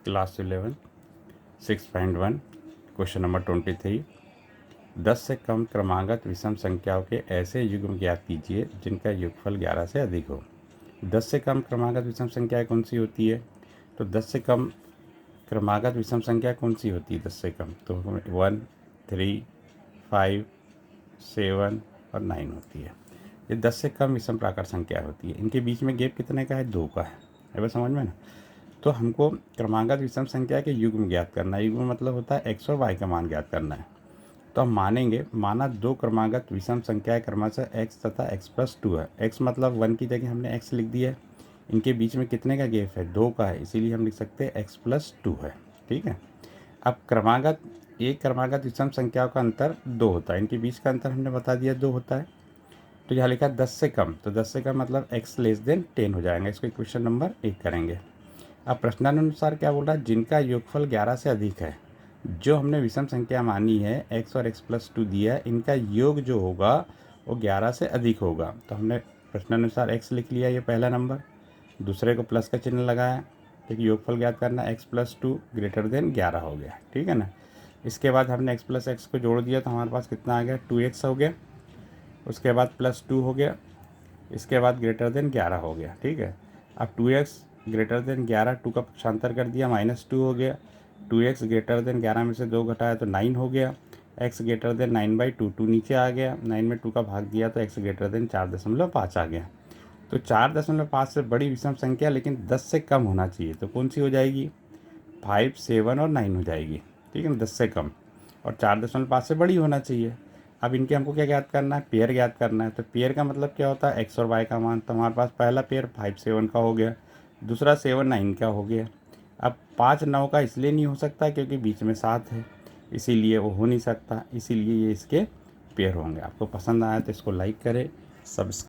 Class 11 6.1 question number 23। 10 से कम क्रमागत विषम संख्याओं के ऐसे युग्म ज्ञात कीजिए जिनका योगफल 11 से अधिक हो। 10 से कम क्रमागत विषम संख्याएं कौन सी होती है? तो 10 से कम क्रमागत विषम संख्या कौन सी होती है? 10 से कम तो 1, 3, 5, 7 और 9 होती है। ये 10 से कम विषम प्राकार संख्या होती है। इनके बीच में गैप कितने का है? 2 का है। बस समझ में ना। तो हमको क्रमागत विषम संख्या के युग्म ज्ञात करना है। युग्म मतलब होता है एक्स और वाई का मान ज्ञात करना है। तो हम मानेंगे, माना 2 क्रमागत विषम संख्याएं क्रमशः एक्स तथा एक्स प्लस 2 है। एक्स मतलब 1 की जगह हमने एक्स लिख दिया है। इनके बीच में कितने का गैप है? 2 का है, इसीलिए हम लिख सकते हैं एक्स प्लस 2 है। ठीक है। अब एक क्रमागत विषम संख्याओं का अंतर 2 होता है। इनके बीच का अंतर हमने बता दिया 2 होता है। तो यहाँ लिखा 10 से कम, तो 10 से कम मतलब एक्स लेस देन 10 हो जाएगा। इसको क्वेश्चन नंबर 1 करेंगे। अब प्रश्नानुसार क्या बोल रहा है? जिनका योगफल 11 से अधिक है। जो हमने विषम संख्या मानी है एक्स और एक्स प्लस 2 दिया है, इनका योग जो होगा वो 11 से अधिक होगा। तो हमने प्रश्नानुसार एक्स लिख लिया, ये पहला नंबर। दूसरे को प्लस का चिन्ह लगाया, क्योंकि योगफल ज्ञात करना, एक्स प्लस 2 ग्रेटर देन 11 हो गया। ठीक है ना। इसके बाद हमने एक्स प्लस एक्स को जोड़ दिया तो हमारे पास कितना आ गया? 2x हो गया। उसके बाद प्लस 2 हो गया। इसके बाद ग्रेटर देन 11 हो गया। ठीक है। अब 2x ग्रेटर देन 11, 2 का पक्षांतर कर दिया, -2 हो गया। 2x ग्रेटर देन 11 में से 2 घटाया तो 9 हो गया। x ग्रेटर देन 9/2, 2 नीचे आ गया। 9 में 2 का भाग दिया तो x ग्रेटर देन 4.5 आ गया। तो 4.5 से बड़ी विषम संख्या लेकिन 10 से कम होना चाहिए, तो कौन सी हो जाएगी? 5, 7 और 9 हो जाएगी। ठीक है ना, 10 से कम। और 4.5 से बड़ी होना चाहिए। अब इनके हमको क्या ज्ञात करना है? पेयर ज्ञात करना है। तो पेयर का मतलब क्या होता है? एक्स और वाई का मान। तो हमारे पास पहला पेयर 5, 7 का हो गया, दूसरा 7, 9 का हो गया। अब 5, 9 का इसलिए नहीं हो सकता क्योंकि बीच में 7 है, इसीलिए वो हो नहीं सकता। इसीलिए ये इसके पेयर होंगे। आपको पसंद आया तो इसको लाइक करें, सब्सक्राइब